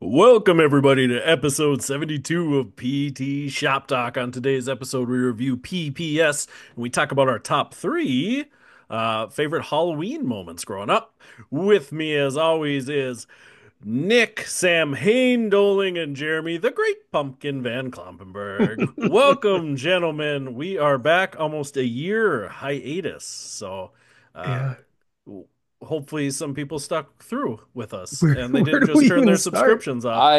Welcome, everybody, to episode 72 of PT Shop Talk. On today's episode, we review PPS and we talk about our top three favorite Halloween moments growing up. With me, as always, is Nick, Sam Hain Doling, and Jeremy, the Great Pumpkin Van Klompenberg. Welcome, gentlemen. We are back almost a year hiatus. So, uh, Yeah. hopefully, some people stuck through with us Where and they where didn't do just we turn even their start? subscriptions off.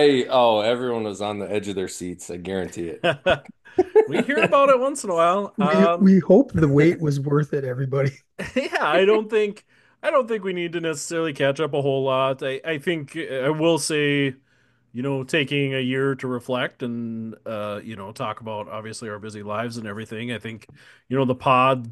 Everyone was on the edge of their seats. I guarantee it. We hear about it once in a while. We hope the wait was worth it, everybody. Yeah, I don't think we need to necessarily catch up a whole lot. I think I will say, taking a year to reflect and talk about obviously our busy lives and everything. I think, the pod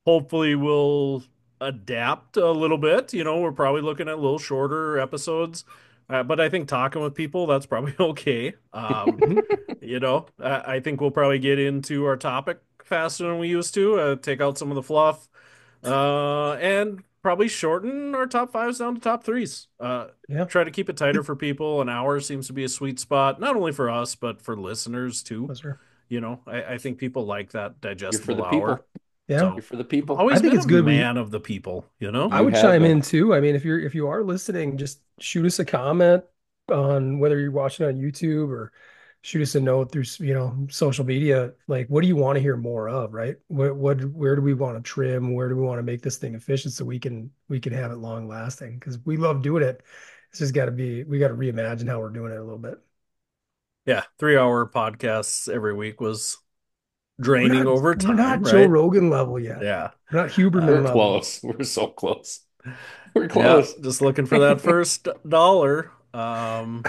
hopefully will adapt a little bit. We're probably looking at a little shorter episodes. But I think talking with people, that's probably okay. Mhm. I think we'll probably get into our topic faster than we used to, take out some of the fluff, and probably shorten our top fives down to top threes. Yeah, Try to keep it tighter it for people. An hour seems to be a sweet spot, not only for us, but for listeners too. was her. I think people like that You're for the digestible hour. people. Yeah, You're So for the I've people. I always think been it's a good. We man of the people. I You would have chime been. in too. I mean, if you are listening, just shoot us a comment on whether you're watching on YouTube or shoot us a note through social media. Like, what do you want to hear more of, right? Where do we want to trim? Where do we want to make this thing efficient so we can have it long lasting? Because we love doing it. It's just got to be we got to reimagine how we're doing it a little bit. Yeah, 3 hour podcasts every week was We're draining not over we're not time, Joe right? Rogan level yet. Yeah. We're not Uh, Huberman We're level. close. We're so close. We're yeah, close. just looking for that first dollar. So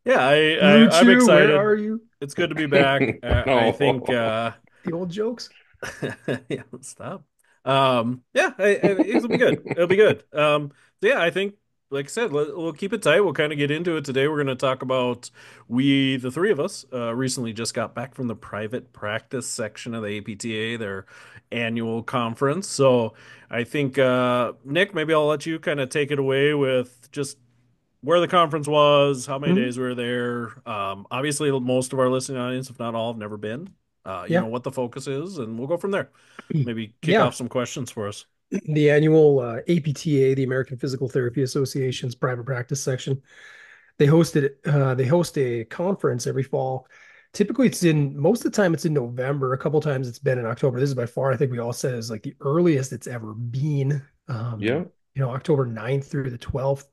yeah, Blue I'm Chew, where excited. are you? It's good to be back. I think No. The old jokes. yeah, stop. Yeah, it'll be good. It'll be good. So yeah, I think, like I said, we'll keep it tight. We'll kind of get into it today. We're going to talk about the three of us, recently just got back from the private practice section of the APTA, their annual conference. So I think, Nick, maybe I'll let you kind of take it away with just where the conference was, how many Mhm. days we were there. Obviously, most of our listening audience, if not all, have never been. Yeah. What the focus is, and we'll go from there. Maybe kick Yeah. off some questions for us. The annual APTA, the American Physical Therapy Association's private practice section. They host a conference every fall. Typically it's in most of the time it's in November. A couple times it's been in October. This is by far, I think we all said is like the earliest it's ever been. Yeah. October 9th through the 12th.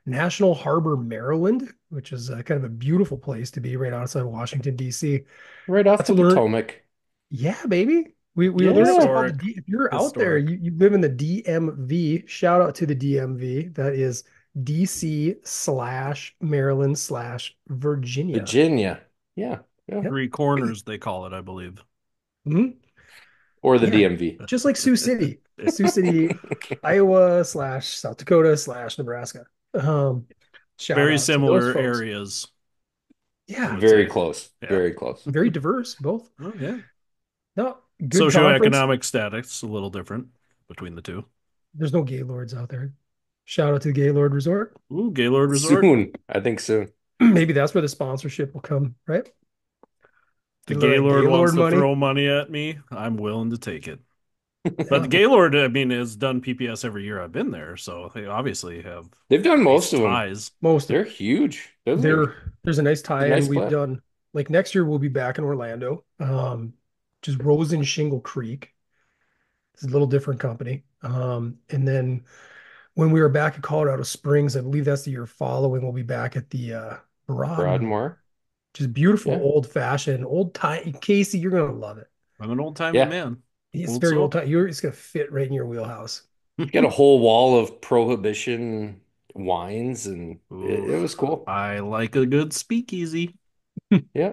National Harbor, Maryland, which is kind of a beautiful place to be right outside Washington, D.C. Right off Got the to learn, Potomac. yeah, baby. We learned it was Yeah. called the Historic, D. If you're out there, historic. you live in the DMV. Shout out to the DMV. That is DC/Maryland/Virginia. Virginia. Yeah. Yeah. Yep. Three corners, they call it, I believe. Mhm. Or the Yeah, DMV. just like Sioux City, Sioux City, Iowa/South Dakota/Nebraska. Shout Very out to those similar folks. areas, I Yeah, would Very say. close. Yeah. Very close. very diverse, both. Oh, yeah. No, good conference. Socioeconomic status a little different between the two. There's no Gaylords out there. Shout out to the Gaylord Resort. Ooh, Gaylord Resort. Soon. I think soon. Maybe that's where the sponsorship will come, right? The Get a little Gaylord wants Gaylord to money. throw money at me. I'm willing to take it. But the Gaylord, I mean, has done PPS every year I've been there, so they obviously have They've done nice most of them. ties. Most of They're them. huge. There's a nice A tie-in nice we've play. done. Like next year we'll be back in Orlando. Just Rosen Shingle Creek. It's a little different company. And then when we were back at Colorado Springs, I believe that's the year following, we'll be back at the Broadmoor. Broadmoor. Just beautiful, Yeah. old fashioned, old time. Casey, you're gonna love it. I'm an old timey Yeah. man. It's Old very old soul. time. It's gonna fit right in your wheelhouse. Got a whole wall of prohibition wines, and it was Oof. cool. I like a good speakeasy. Yeah.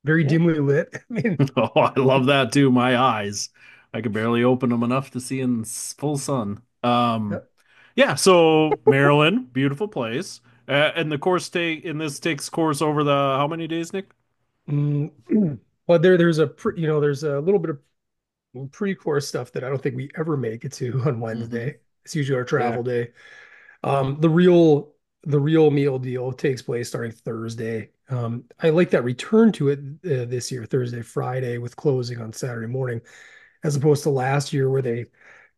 Very Yeah. dimly lit. I mean, Oh, I love that too. My eyes. I could barely open them enough to see in full sun. yeah. Yeah, so Maryland, beautiful place. And the course take in this takes course over the how many days, Nick? Mm, but there's a little bit of pre-course stuff that I don't think we ever make it to on Hmm. Wednesday. It's usually our Yeah. travel day. The real the real meal deal takes place starting Thursday. I like that return to it this year, Thursday, Friday, with closing on Saturday morning, as opposed to last year where they,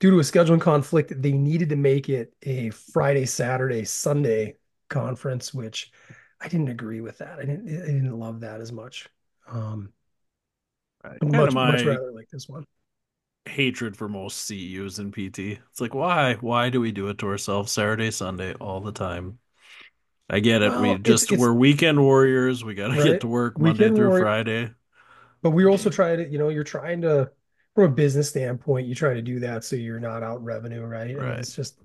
due to a scheduling conflict, they needed to make it a Friday, Saturday, Sunday conference, which I didn't agree with that. I didn't love that as much. Um, Kind of much my rather like this one. hatred for most CEUs in PT. It's like, why? Why do we do it to ourselves Saturday, Sunday, all the time? I get it. Well, it's We're weekend warriors. We got to get right. to work Monday Weekend through warrior, Friday. but we also try to, you're trying to, from a business standpoint, you try to do that so you're not out revenue, right? And Right. it's just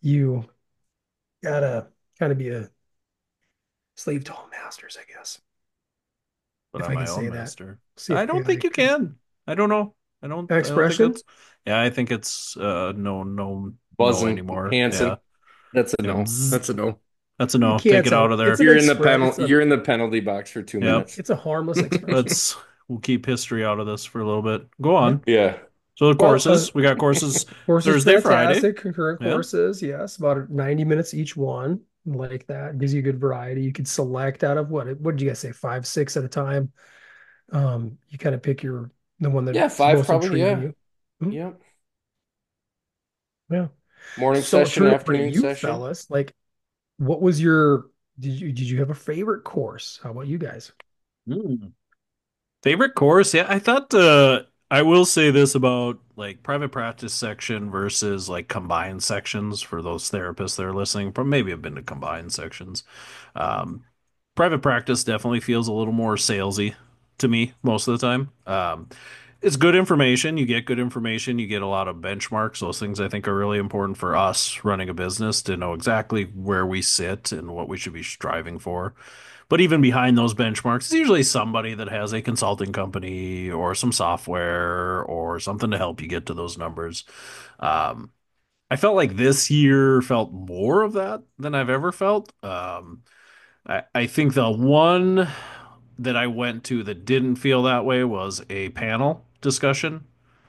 you gotta kind of be a slave to all masters, I guess, But if I'm I can my own say that. master. See I if don't think AI you could can. I don't know. I don't think expression. that's yeah, I think it's no Buzzing anymore. Yeah. Hanson. That's a Yeah. no. Bzz. That's a no. That's a You no. Take can't it tell out it. of It's there. an You're in the express. penalty. You're in the penalty box for 2 minutes. It's a harmless expression. Let's we'll keep history out of this for a little bit. Go Yeah. on. Yeah. So the Well, courses, we got courses course is Thursday, Friday. fantastic. Concurrent Yeah. courses, yes, about 90 minutes each one. Like that gives you a good variety. You could select out of what did you guys say, five, six at a time? You kind of pick the one Yeah, that's five most probably. intriguing Yeah. you. Mhm. Yeah. Yeah. Morning So session, turn it over to afternoon you, session. fellas. Like, what was your did you have a favorite course? How about you guys? Mm. Favorite course? Yeah, I thought I will say this about like private practice section versus like combined sections for those therapists that are listening. From maybe have been to combined sections. Um, Private practice definitely feels a little more salesy to me most of the time. It's good information. You get good information. You get a lot of benchmarks. Those things I think are really important for us running a business to know exactly where we sit and what we should be striving for. But even behind those benchmarks, it's usually somebody that has a consulting company or some software or something to help you get to those numbers. Um, I felt like this year felt more of that than I've ever felt. I think the one that I went to that didn't feel that way was a panel discussion.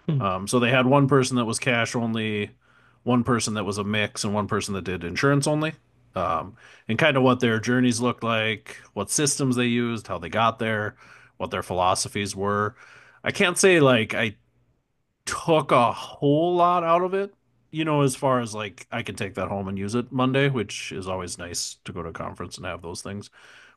Hmm. So they had one person that was cash only, one person that was a mix, and one person that did insurance only. And kind of what their journeys looked like, what systems they used, how they got there, what their philosophies were. I can't say like I took a whole lot out of it, as far as like I can take that home and use it Monday, which is always nice to go to a conference and have those things.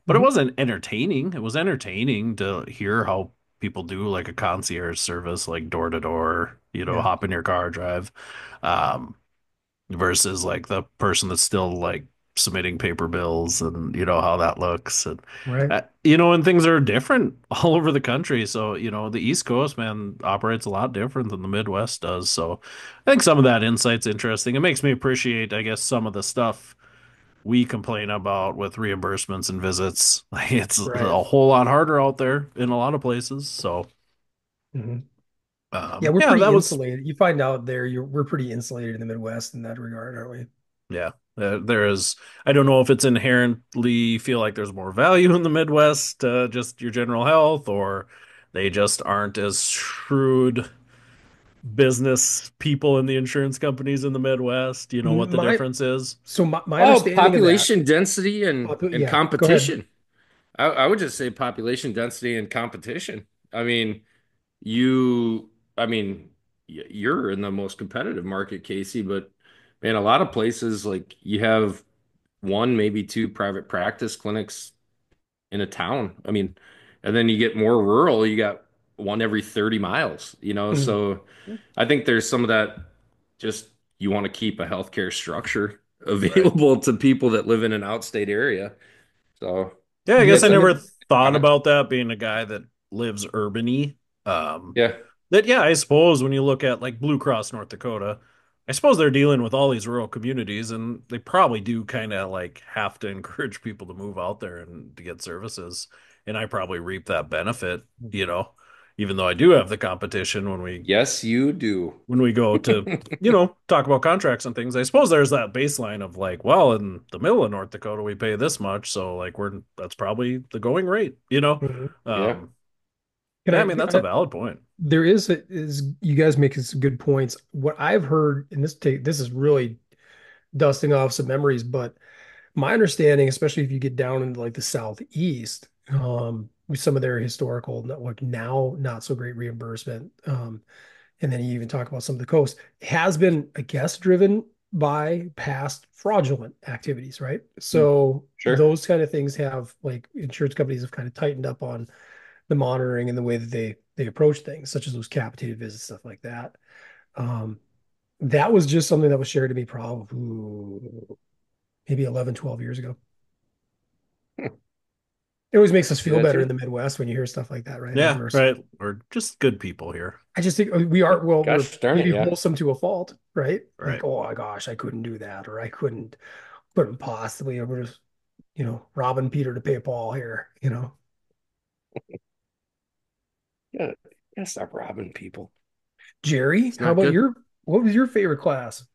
But it Hmm. wasn't entertaining. It was entertaining to hear how people do like a concierge service, like door to door, Yeah. hop in your car, drive, um, versus like the person that's still like submitting paper bills and how that looks and Right. and things are different all over the country. So, the East Coast, man, operates a lot different than the Midwest does. So I think some of that insight's interesting. It makes me appreciate, I guess, some of the stuff we complain about with reimbursements and visits. Like it's Right. a whole lot harder out there in a lot of places. So, Hmm. Yeah, we're yeah, pretty that was, insulated. You find out there, we're pretty insulated in the Midwest in that regard, aren't we? yeah, there is, I don't know if it's inherently feel like there's more value in the Midwest, just your general health, or they just aren't as shrewd business people in the insurance companies in the Midwest. You know what the My difference is? my Oh, understanding of that. population density and Yeah, go ahead. competition. I would just say population density and competition. I mean, you, I mean, you're in the most competitive market, Casey, but man, a lot of places like you have one, maybe two private practice clinics in a town. I mean, and then you get more rural, you got one every 30 miles, Mhm. So I think there's some of that just you want to keep a healthcare structure Right. available to people that live in an outstate area. So Yeah, I You guess guys I see never it? thought on it. about that being a guy that lives urban-y. Um, Yeah. that yeah, I suppose when you look at like Blue Cross North Dakota, I suppose they're dealing with all these rural communities and they probably do kind of like have to encourage people to move out there and to get services. And I probably reap that benefit, even though I do have the competition Yes, you do. when we go to, talk about contracts and things. I suppose there's that baseline of like, well, in the middle of North Dakota, we pay this much, so like that's probably the going rate. Mhm. Yeah. Um, Can yeah, I mean that's a I, valid point. there is you guys make some good points. What I've heard, and this is really dusting off some memories, but My understanding, especially if you get down into like the southeast, with some of their historical, like now not so great reimbursement, and then you even talk about some of the coast, has been, I guess, driven by past fraudulent activities, right? Mm, So sure. those kind of things have like insurance companies have kind of tightened up on the monitoring and the way that they approach things, such as those capitated visits, stuff like that. Um, that was just something that was shared to me probably maybe 11, 12 years ago. It always makes us See feel that better in too? the Midwest when you hear stuff like that, right? Like Yeah, right. We're just good people here. I just think we are, well, we're Gosh darn it, maybe yeah. wholesome to a fault, right? Like, Right. oh my gosh, I couldn't do that, or I couldn't possibly, we're just, robbing Peter to pay Paul here. Yeah, gotta stop robbing people. Jerry, It's how not about good. what was your favorite class?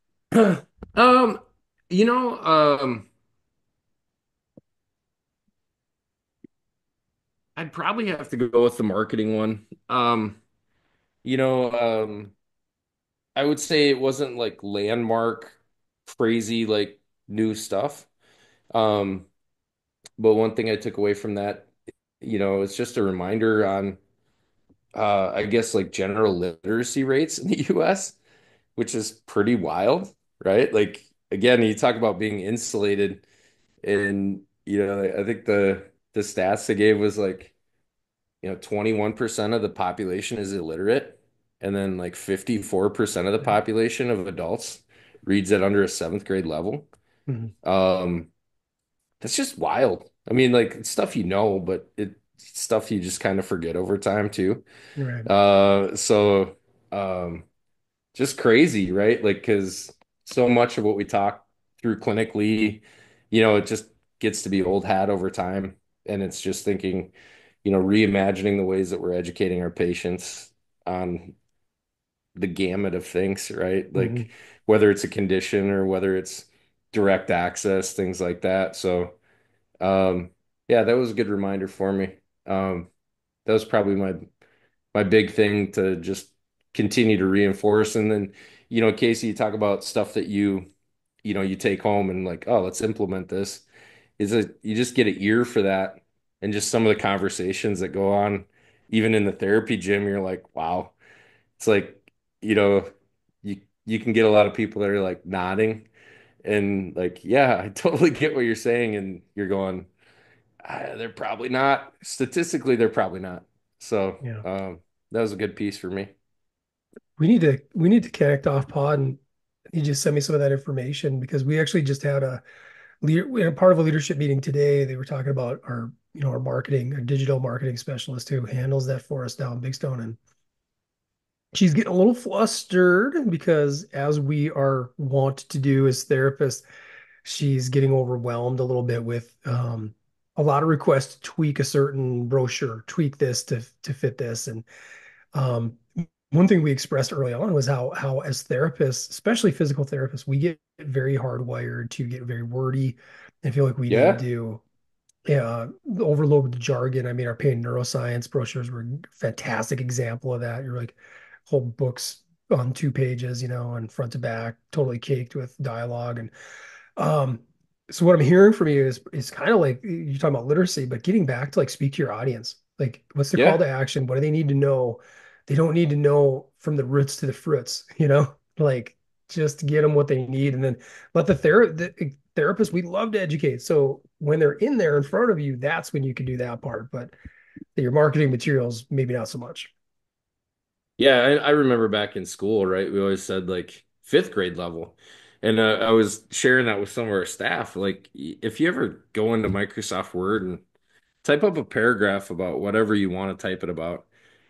Um, you know, I'd probably have to go with the marketing one. You know, I would say it wasn't like landmark, crazy, like new stuff. Um, but one thing I took away from that, it's just a reminder on, I guess, like general literacy rates in the US, which is pretty wild, right? Like, again, you talk about being insulated, and I think the stats they gave was like, 21% of the population is illiterate, and then like 54% of the Yeah. population of adults reads at under a seventh grade level. Mhm. Um, that's just wild. I mean, like it's stuff but it's stuff you just kind of forget over time too. Right. So just crazy, right? Like, because so much of what we talk through clinically, it just gets to be old hat over time. And it's just thinking, reimagining the ways that we're educating our patients on the gamut of things, right? Like, Mhm. whether it's a condition or whether it's direct access, things like that. So, um, yeah, that was a good reminder for me. Um, that was probably my big thing to just continue to reinforce. And then, Casey, you talk about stuff that you take home and like, oh, let's implement this. Is that you just get an ear for that, and just some of the conversations that go on, even in the therapy gym, you're like, wow. It's like, you know, you can get a lot of people that are like nodding and like, yeah, I totally get what you're saying, and you're going, they're probably not. Statistically, they're probably not. So, Yeah. that was a good piece for me. We need to connect off pod and you just send me some of that information because we actually just had we had part of a leadership meeting today. They were talking about our marketing, our digital marketing specialist who handles that for us down in Big Stone. And she's getting a little flustered because as we are wont to do as therapists, she's getting overwhelmed a little bit with a lot of requests to tweak a certain brochure, tweak this to fit this. And um, one thing we expressed early on was how as therapists, especially physical therapists, we get very hardwired to get very wordy and feel like we need Yeah. to overload with the jargon. I mean, our pain neuroscience brochures were a fantastic example of that. You're like whole books on 2 pages, and front to back, totally caked with dialogue. And um, so what I'm hearing from you is kind of like you're talking about literacy, but getting back to like speak to your audience. Like, what's the call Yeah. to action? What do they need to know? They don't need to know from the roots to the fruits. Like just get them what they need, and then let the therapist. We love to educate. So when they're in there in front of you, that's when you can do that part. But your marketing materials, maybe not so much. Yeah. I remember back in school, right? We always said like fifth grade level. And I was sharing that with some of our staff. Like, if you ever go into Microsoft Word and type up a paragraph about whatever you want to type it about,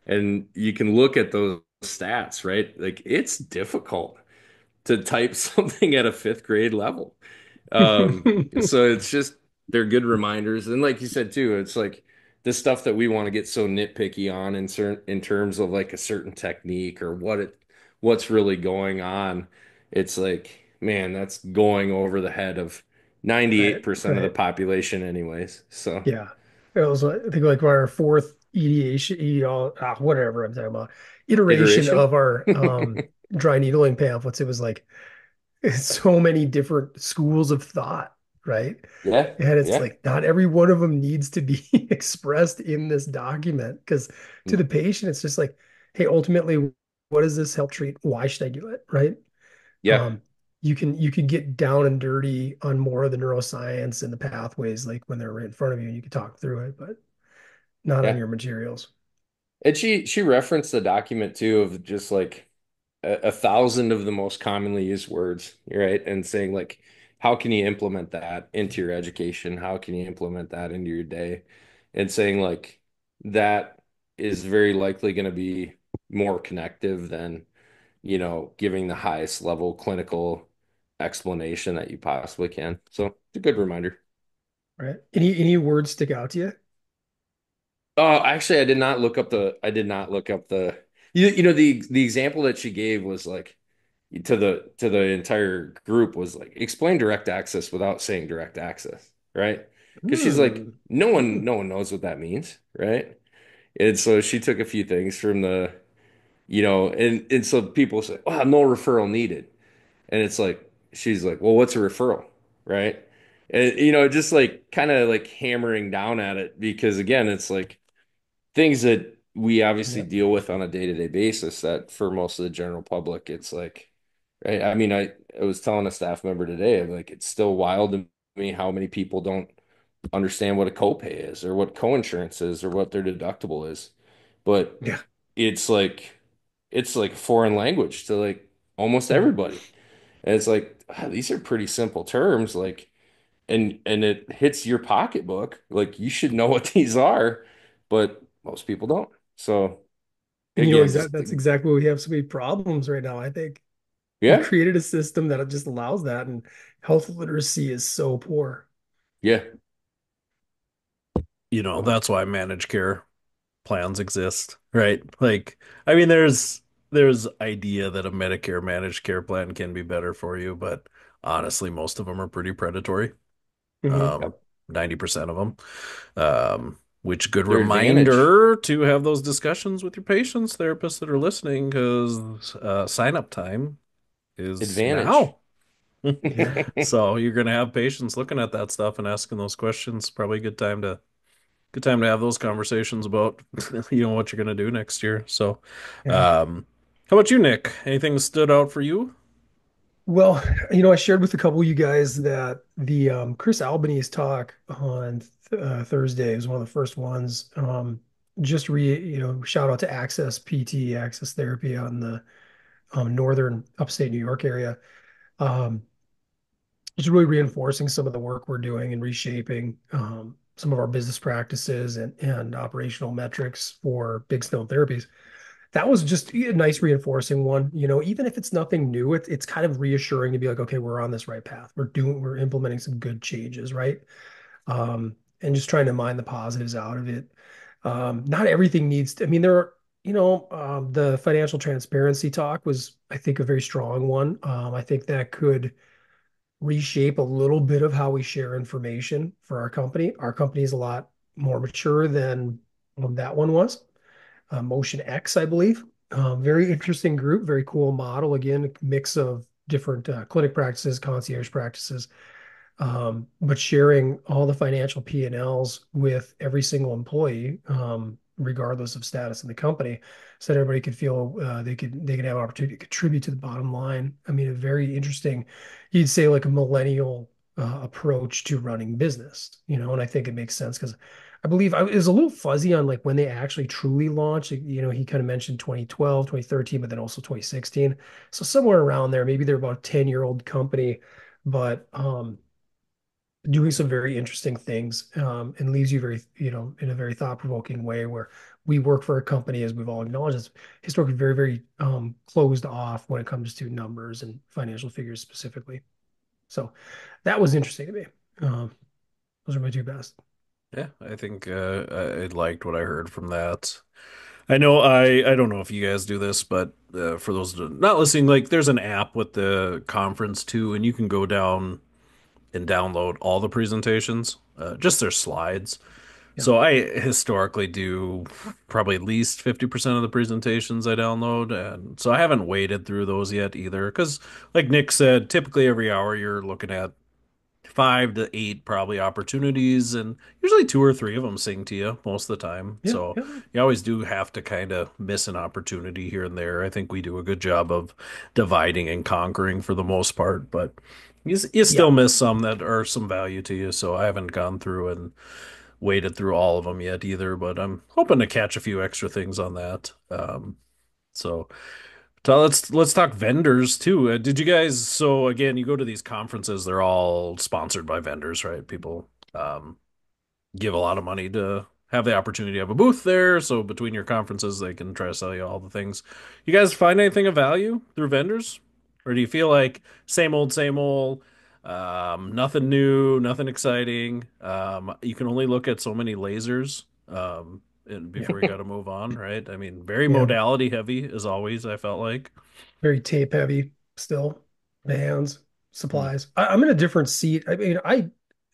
and you can look at those stats, right? Like, it's difficult to type something at a fifth grade level. So it's just they're good reminders, and like you said too, it's like the stuff that we want to get so nitpicky on in terms of like a certain technique or what's really going on. It's like, man, that's going over the head of Right, 98% of the right. population anyways. So Yeah. It was, I think, like our fourth whatever I'm talking about, iteration iteration. of our dry needling pamphlets. It was like so many different schools of thought, right? Yeah. And it's Yeah. like not every one of them needs to be expressed in this document because to the patient, it's just like, hey, ultimately, what does this help treat? Why should I do it? Right? Yeah. Um, you can get down and dirty on more of the neuroscience and the pathways, like when they're right in front of you, and you can talk through it, but not on Yeah. your materials. And she referenced the document too of just like a thousand of the most commonly used words, right? And saying like, how can you implement that into your education? How can you implement that into your day? And saying like that is very likely going to be more connective than, giving the highest level clinical explanation that you possibly can. So it's a good reminder. Right? Any words stick out to you? Actually, I did not look up the the example that she gave was like to the entire group was like explain direct access without saying direct access, right? Because she's like Hmm. no Hmm. one no one knows what that means, right? And so she took a few things from and so people say, "Oh, no referral needed." And it's like she's like, "Well, what's a referral?" Right? And just like kind of like hammering down at it because again, it's like things that we obviously Yeah. deal with on a day-to-day basis that for most of the general public, it's like, right? I mean, I was telling a staff member today, like, it's still wild to me how many people don't understand what a copay is or what coinsurance is or what their deductible is. But Yeah. it's like, it's like foreign language to like almost Yeah. everybody. And it's like, these are pretty simple terms. Like, and it hits your pocketbook. Like you should know what these are, but most people don't. So And you know, again, exactly just that's exactly why we have so many problems right now. I think we've yeah, created a system that just allows that, and health literacy is so poor. yeah, That's why managed care plans exist, right? Like, I mean, there's idea that a Medicare managed care plan can be better for you, but honestly, most of them are pretty predatory. Hmm. Um, yep. 90% of them. Which good Their advantage, reminder to have those discussions with your patients, therapists that are listening, because sign up time is advantage. now. Yeah. So you're gonna have patients looking at that stuff and asking those questions. Probably a good time to have those conversations about what you're gonna do next year. So, Yeah. how about you, Nick? Anything that stood out for you? Well, I shared with a couple of you guys that the Chris Albanese talk on Thursday is one of the first ones. Just shout out to Access PT, Access Therapy on the northern upstate New York area. Um, just really reinforcing some of the work we're doing and reshaping some of our business practices and operational metrics for big stone therapies. That was just a nice reinforcing one. Even if it's nothing new, it's kind of reassuring to be like, okay, we're on this right path. We're implementing some good changes, right? And just trying to mine the positives out of it. Not everything needs to, I mean, the financial transparency talk was, I think, a very strong one. I think that could reshape a little bit of how we share information for our company. Our company is a lot more mature than that one was. Motion X, I believe. Very interesting group, very cool model. Again, a mix of different clinic practices, concierge practices, but sharing all the financial P&Ls with every single employee, regardless of status in the company, so that everybody could feel they could have an opportunity to contribute to the bottom line. I mean, a very interesting, you'd say like a millennial approach to running business, and I think it makes sense because I believe I was a little fuzzy on like when they actually truly launched. He kind of mentioned 2012, 2013, but then also 2016. So somewhere around there, maybe they're about a 10-year-old company, but doing some very interesting things, and leaves you very, in a very thought-provoking way where we work for a company, as we've all acknowledged, is historically very, very closed off when it comes to numbers and financial figures specifically. So that was interesting to me. Um, those are my two best. Yeah, I think I liked what I heard from that. I know I don't know if you guys do this, but for those not listening, like there's an app with the conference too, and you can go down and download all the presentations, just their slides. Yeah. So I historically do probably at least 50% of the presentations I download, and so I haven't waded through those yet either. Because, like Nick said, typically every hour you're looking at 5 to 8 probably opportunities, and usually 2 or 3 of them sing to you most of the time. Yeah, So yeah, you always do have to kind of miss an opportunity here and there. I think we do a good job of dividing and conquering for the most part, but you yeah. still miss some that are some value to you. So I haven't gone through and waded through all of them yet either, but I'm hoping to catch a few extra things on that. So let's talk vendors too. Did you guys? So again, you go to these conferences; they're all sponsored by vendors, right? People give a lot of money to have the opportunity to have a booth there. So between your conferences, they can try to sell you all the things. You guys find anything of value through vendors, or do you feel like same old? Nothing new, nothing exciting. You can only look at so many lasers Yeah. before you got to move on, right? I mean, very Yeah. modality heavy as always, I felt like. Very tape heavy still. Bands, Hmm. supplies. I'm in a different seat. I mean,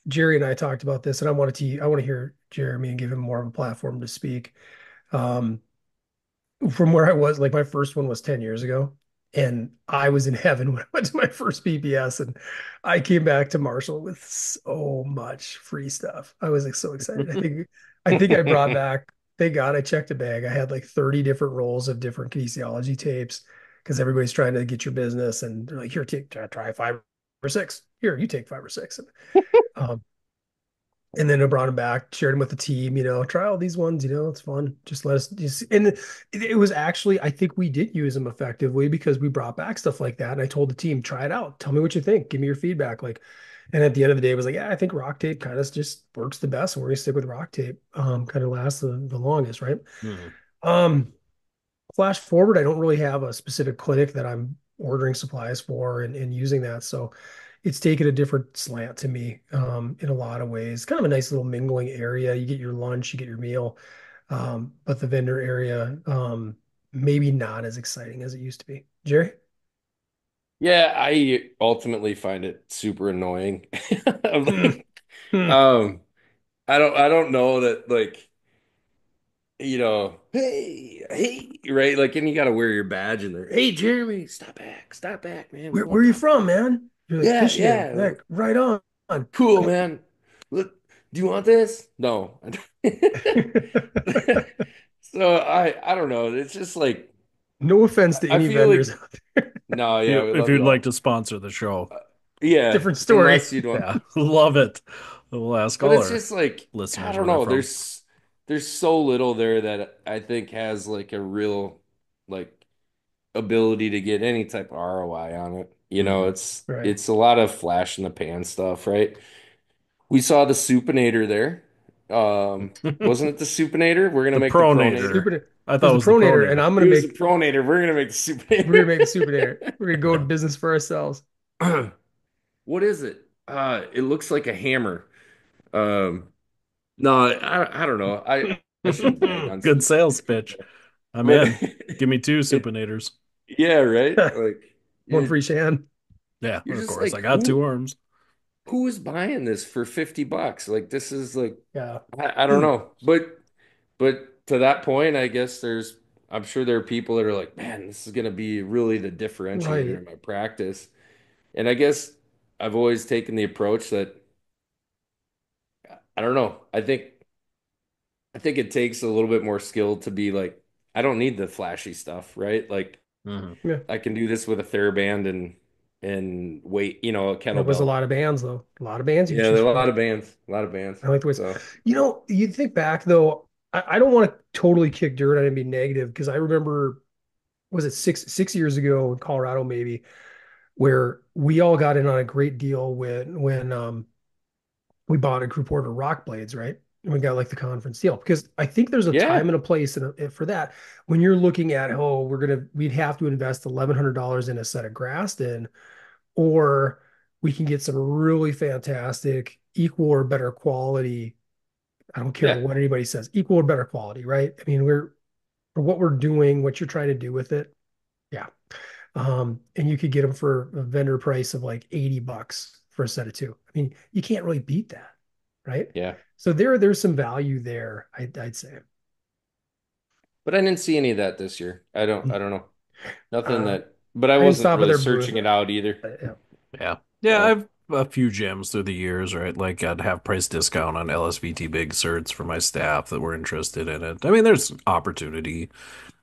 Jerry and I talked about this, and I want to hear Jeremy and give him more of a platform to speak. Um, from where I was, like my first one was 10 years ago, and I was in heaven when I went to my first PPS, and I came back to Marshall with so much free stuff. I was like so excited. I think I brought back, thank God I checked a bag. I had like 30 different rolls of different kinesiology tapes because everybody's trying to get your business, and they're like, here, try 5 or 6. Here, you take 5 or 6. Um, and then I brought him back, shared him with the team, try all these ones, it's fun. Just let us just, and it was actually, I think we did use them effectively because we brought back stuff like that. And I told the team, try it out. Tell me what you think. Give me your feedback. Like, and at the end of the day, it was like, yeah, I think rock tape kind of just works the best. And we're gonna stick with rock tape. Kind of lasts the longest, right? Hmm. Um, Flash forward, I don't really have a specific clinic that I'm ordering supplies for and using that. So it's taken a different slant to me in a lot of ways. Kind of a nice little mingling area. You get your lunch, you get your meal, but the vendor area, maybe not as exciting as it used to be. Jerry? Yeah, I ultimately find it super annoying. I'm Mm, like, mm. um, I don't know that like, hey, right? Like, and you got to wear your badge in there. Hey, Jeremy, stop back, man. We Where won't are you talk about from, man? You're like Yeah, fishing. yeah. Heck, right on. Cool, man. Look, do you want this? No. So I don't know. It's just like No offense to I any feel vendors like out no, yeah, we If love you'd you like all. to sponsor the show, Uh, yeah, different story. unless you don't. yeah, love it. We'll ask But all it's our just like I listeners don't where they're know. from. There's so little there that I think has like a real like ability to get any type of ROI on it. Hmm. Right. It's a lot of flash in the pan stuff, right? We saw the supinator there. Wasn't it the supinator? We're gonna The make the pronator. pronator. Super. I thought There's it the was the pronator, and pronator. It was the pronator. We're gonna make the we're gonna supinator. make the supinator. We're gonna go in business for ourselves. What is it? It looks like a hammer. Um, no, I don't know. I shouldn't brag on Good stuff, sales pitch. I'm but in. Give me two it supinators. yeah, right. Like One for it, each hand. Yeah, you're of just course. I like got two arms. who is buying this for $50? Like this is like Yeah. I don't know. But to that point, I guess I'm sure there are people that are like, man, this is gonna be really the differentiator Right. in my practice. And I guess I've always taken the approach that I don't know. I think it takes a little bit more skill to be like, I don't need the flashy stuff, right? Like Hmm. Yeah. I can do this with a TheraBand and weight, a That was a kettlebell. lot of bands, though. A lot of bands you could Yeah, there choose are a from. lot of bands, a lot of bands. I like the ways. So You think back though. I don't want to totally kick dirt on it and be negative because I remember, was it six years ago in Colorado maybe, where we all got in on a great deal when we bought a group order rock blades, right? And we got like the conference deal because I think there's a time yeah, and a place for that. When you're looking at, oh, we'd have to invest $1,100 in a set of Graston, or we can get some really fantastic, equal or better quality. I don't care yeah, what anybody says, equal or better quality, right? I mean, for what we're doing, what you're trying to do with it. Yeah. And you could get them for a vendor price of like $80 for a set of two. I mean, you can't really beat that, right? yeah. So there's some value there, I'd say. But I didn't see any of that this year. I don't know. Nothing Uh, that, but I I didn't wasn't stop at really their booth. searching it out either. Yeah. Yeah. Yeah, So. a few gems through the years, right? Like I'd have price discount on LSVT big certs for my staff that were interested in it. I mean, there's opportunity.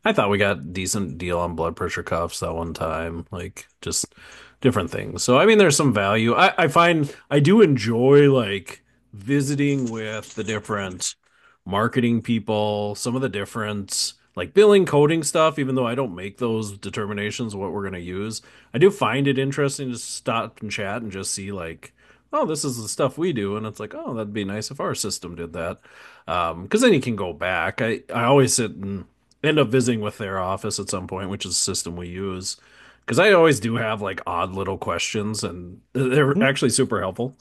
I thought we got decent deal on blood pressure cuffs that one time, like just different things. So I mean, there's some value. I find I do enjoy like visiting with the different marketing people, some of the different like billing coding stuff, even though I don't make those determinations of what we're going to use. I do find it interesting to stop and chat and just see like, oh, this is the stuff we do. And it's like, oh, that'd be nice if our system did that. Because then you can go back. I always sit and end up visiting with their office at some point, which is the system we use. Because I always do have like odd little questions, and they're Mhm. actually super helpful.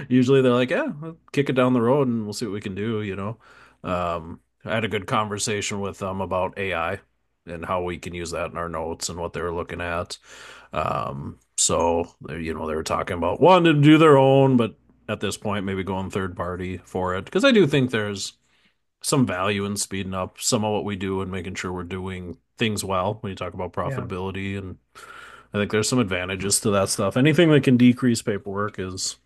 Usually they're like, yeah, kick it down the road and we'll see what we can do, you know. I had a good conversation with them about AI and how we can use that in our notes and what they were looking at. So, they were talking about wanting to do their own, but at this point, maybe going third party for it. Because I do think there's some value in speeding up some of what we do and making sure we're doing things well when you talk about Yeah, profitability. And I think there's some advantages to that stuff. Anything that can decrease paperwork is,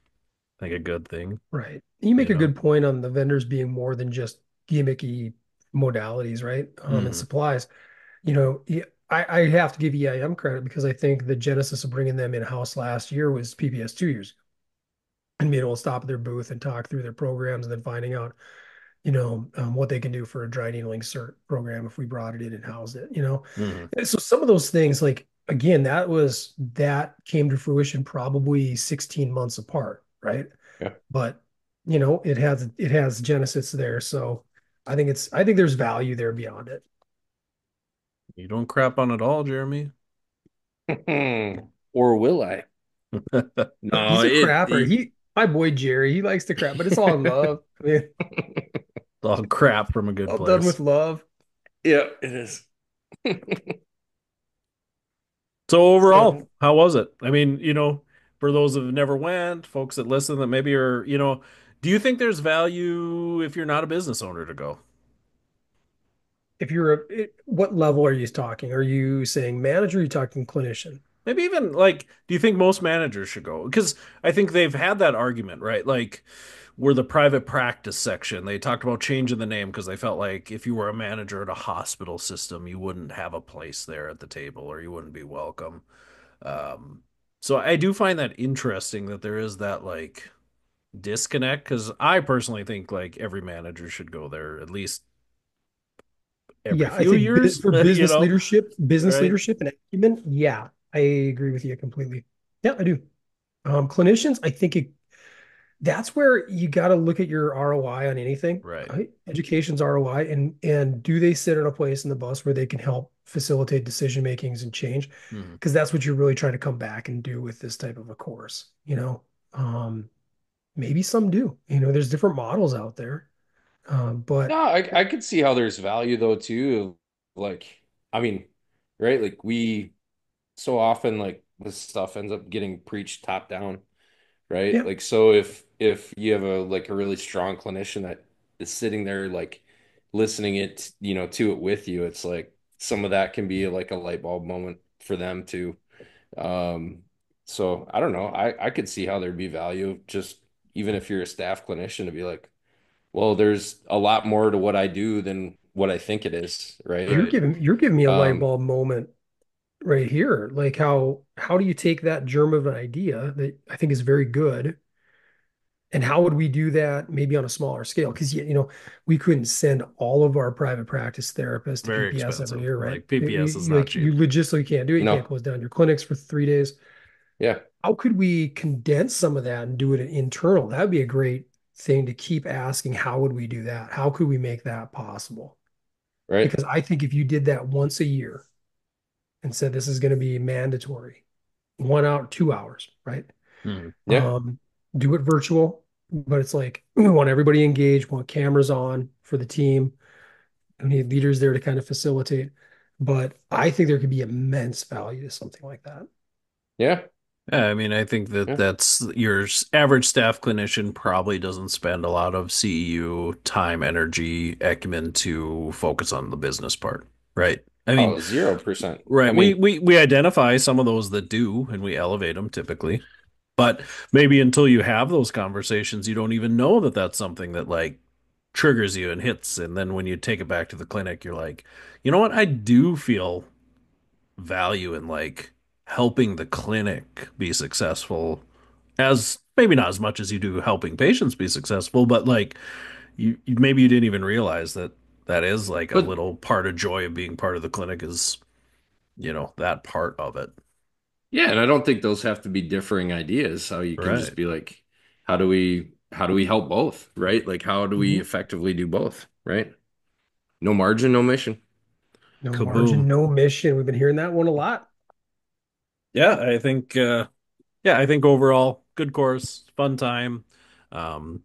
I think, a good thing, right. You make you a know? good point on the vendors being more than just gimmicky modalities, right? And Hmm. supplies. I have to give EIM credit because I think the genesis of bringing them in-house last year was PPS 2 years ago, and being able to stop at their booth and talk through their programs and then finding out, what they can do for a dry needling cert program if we brought it in and housed it, Hmm. And so some of those things, like again, that came to fruition probably 16 months apart, right? Yeah. But it has genesis there. So I think there's value there beyond it. You don't crap on it all, Jeremy. Or will I? No, He's a crapper. My boy Jerry, he likes to crap, but it's all in love. I mean, It's all crap from a good all done place. with love. yeah, it is. So overall, So how was it? I mean, for those that never went, folks that listen that maybe are, do you think there's value if you're not a business owner to go? if you're what level are you talking? Are you saying manager? Or are you talking clinician? Maybe even like, do you think most managers should go? Because I think they've had that argument, right? Like, we're the private practice section. They talked about changing the name because they felt like if you were a manager at a hospital system, you wouldn't have a place there at the table or you wouldn't be welcome. Um, so I do find that interesting that there is that like disconnect because I personally think like every manager should go there at least every Yeah, I few think years, for business right? leadership and acumen, yeah, I agree with you completely. Yeah, I do. Clinicians, I think that's where you got to look at your ROI on anything, Right. right? Education's ROI, and do they sit in a place in the bus where they can help facilitate decision makings and change? Mhm. Because that's what you're really trying to come back and do with this type of a course. Maybe some do. There's different models out there, No, but I could see how there's value though too. Like, I mean, right? Like we so often like this stuff ends up getting preached top down, right? yeah, Like so if you have a really strong clinician that is sitting there like listening to it with you, it's like some of that can be like a light bulb moment for them too. Um, so I don't know. I could see how there'd be value just even if you're a staff clinician to be like, well, there's a lot more to what I do than what I think it is, right? Right. you're giving me a light Um, bulb moment right here. Like how do you take that germ of an idea that I think is very good, and how would we do that maybe on a smaller scale? Because we couldn't send all of our private practice therapists to Very PPS every expensive. year, right? Like PPS is not Like you cheap. logistically can't do it. You can't no, close down your clinics for 3 days. yeah, How could we condense some of that and do it internal? That'd be a great thing to keep asking. How would we do that? How could we make that possible? right. Because I think if you did that once a year and said this is going to be mandatory, 1 hour, 2 hours, right? Mhm. Yeah, Um, do it virtual, but it's like we want everybody engaged, want cameras on for the team. We need leaders there to kind of facilitate. But I think there could be immense value to something like that. yeah, Yeah, I mean, I think that yeah. that's your average staff clinician probably doesn't spend a lot of CEU time, energy, acumen to focus on the business part, right? I mean, Oh, 0%. I right. We mean, we we identify some of those that do, and we elevate them typically. But maybe until you have those conversations, you don't even know that that's something that like triggers you and hits. And then when you take it back to the clinic, you're like, you know what? I do feel value in like helping the clinic be successful as maybe not as much as you do helping patients be successful, but like maybe you didn't even realize that that is like a But little part of joy of being part of the clinic is, that part of it. yeah, and I don't think those have to be differing ideas. How you can just Right. be like, how do we help both, right? Like how do we Mhm. effectively do both, right? No margin, no mission. No margin, Kaboom. no mission. We've been hearing that one a lot. Yeah, I think overall good course, fun time. Um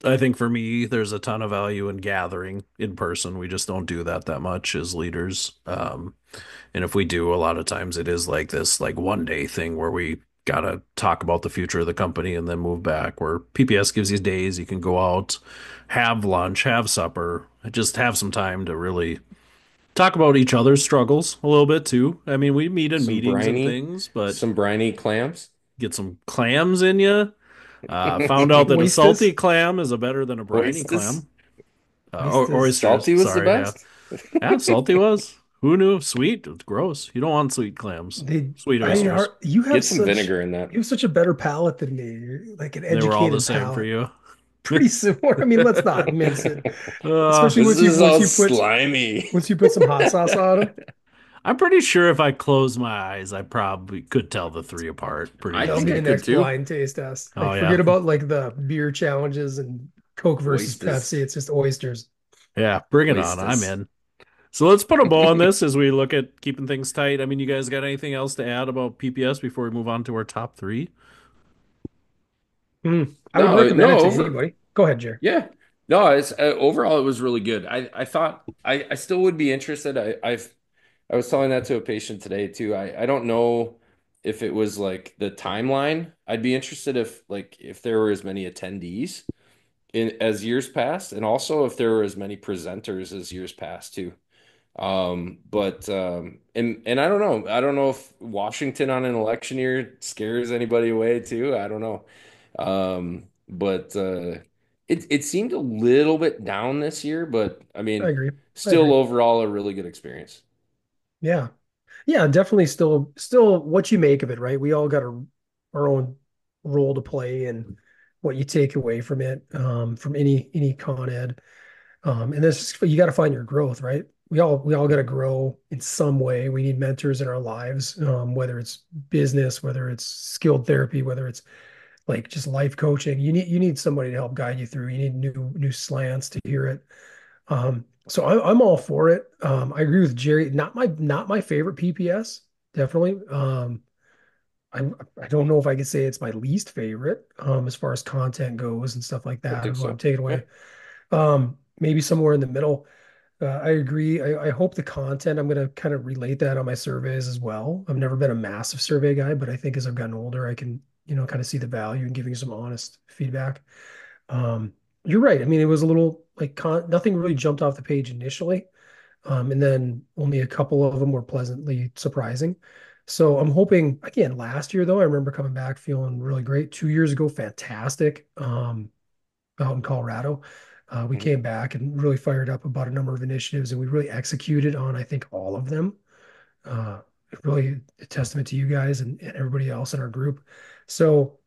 I think for me, there's a ton of value in gathering in person. We just don't do that much as leaders. And if we do, a lot of times it is like this, like 1 day thing where we gotta talk about the future of the company and then move back. Where PPS gives you days you can go out, have lunch, have supper, just have some time to really talk about each other's struggles a little bit too. I mean, we meet in Some meetings and briny, things, but some briny clams. get some clams in you. Found out that a salty Oysters, clam is a better than a briny Oysters. clam. Or oysters. oysters. Salty was the Sorry, yeah. best. Yeah, salty was. Who knew? Sweet. It's gross. You don't want sweet clams. They, Sweet I oysters. are you have Get some such vinegar in that. you have such a better palate than me. You're like an They were all the educated same for palate. you. Pretty similar. I mean, let's not mince it. Especially Uh, This is all slimy. once you put some hot sauce on them. I'm pretty sure if I close my eyes, I probably could tell the three apart pretty I That'll think be I the easy. could next too. blind taste test. Oh Like yeah. forget about like the beer challenges and Coke versus Oysters. Pepsi. It's just oysters. Yeah, bring it on. I'm Oysters. in. So let's put a bow on this as we look at keeping things tight. I mean, you guys got anything else to add about PPS before we move on to our top three? I would No, recommend no, it to over. anybody. Go ahead, Jerry. Yeah. No, it's overall it was really good. I thought I still would be interested. I was telling that to a patient today too. I don't know if it was like the timeline. I'd be interested if there were as many attendees in as years past, and also if there were as many presenters as years past too. And I don't know. I don't know if Washington on an election year scares anybody away too. I don't know. But it seemed a little bit down this year, but I I mean, agree. I still agree. overall a really good experience. Yeah. Yeah, definitely still what you make of it, right? We all got our own role to play and what you take away from any con ed. And this you got to find your growth, right? We all got to grow in some way. We need mentors in our lives, whether it's business, whether it's skilled therapy, whether it's like just life coaching. You need somebody to help guide you through. You need new slants to hear it. So I'm all for it. I agree with Jerry. Not my favorite PPS, definitely. I I don't know if I could say it's my least favorite as far as content goes and stuff like I don't that. think Of what I'm so. taking Yeah, away. Maybe somewhere in the middle. I agree. I hope the content, I'm going to kind of relate that on my surveys as well. I've never been a massive survey guy, but I think as I've gotten older, I can, kind of see the value in giving some honest feedback. You're right. I mean, it was a little like nothing really jumped off the page initially. And then only a couple of them were pleasantly surprising. So I'm hoping again, last year though, I remember coming back feeling really great. 2 years ago, fantastic. Out in Colorado. We Mhm. came back and really fired up about a number of initiatives, and we really executed on, I think, all of them. Uh, Really a testament to you guys and everybody else in our group. So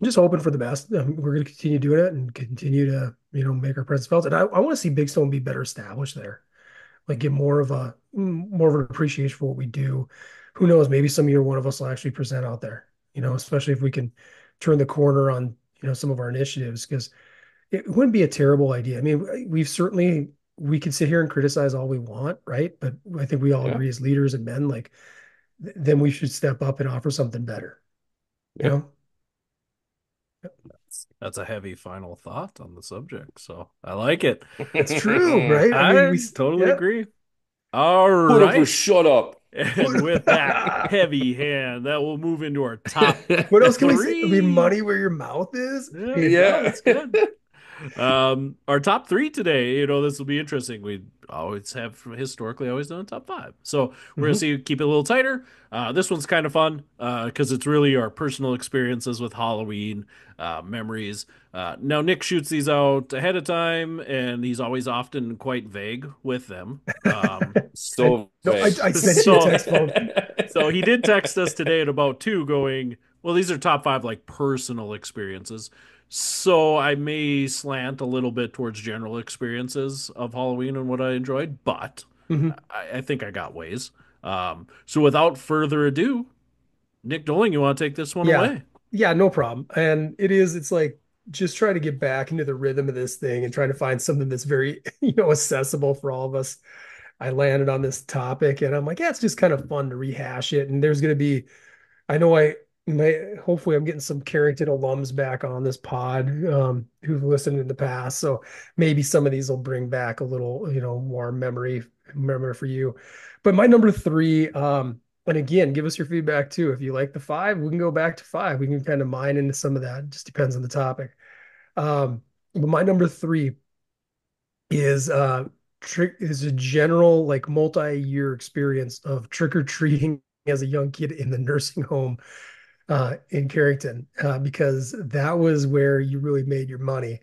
I'm just hoping for the best. We're going to continue doing it and continue to, make our presence felt. And I want to see Big Stone be better established there, like get more of an appreciation for what we do. Who knows? Maybe some year one of us will actually present out there, especially if we can turn the corner on, some of our initiatives because it wouldn't be a terrible idea. I mean, we could sit here and criticize all we want, right? But I think we all Yeah, agree as leaders and men, like then we should step up and offer something better, you yeah. know? That's a heavy final thought on the subject. So I like it. It's true, right? I mean, I totally yeah. agree. All Put up or right. shut up. And with that heavy hand, that will move into our top What else can we say? I mean, three. money where your mouth is. Yeah, Hey, no, Yeah. that's good. Our top three today, this will be interesting. We always have historically always done a top five. So we're gonna Hmm. see keep it a little tighter. This one's kind of fun because it's really our personal experiences with Halloween, memories. Now Nick shoots these out ahead of time, and he's always often quite vague with them. I So no, I, vague. I sent you a So text, phone. so he did text us today at about two, going, well, these are top five like personal experiences. So I may slant a little bit towards general experiences of Halloween and what I enjoyed, but Hmm. I think I got ways. So without further ado, Nick Doling, you want to take this one Yeah, away? yeah, no problem. And it's like just trying to get back into the rhythm of this thing and trying to find something that's very, accessible for all of us. I landed on this topic and I'm like, yeah, it's just kind of fun to rehash it. And there's going to be, I know I may, hopefully I'm getting some Carrington alums back on this pod, who've listened in the past. So maybe some of these will bring back a little, warm memory for you. But my number three, and again, give us your feedback too. If you like the five, we can go back to five. We can kind of mine into some of that. It just depends on the topic. But my number three is trick is a general like multi-year experience of trick-or-treating as a young kid in the nursing home in Carrington, because that was where you really made your money.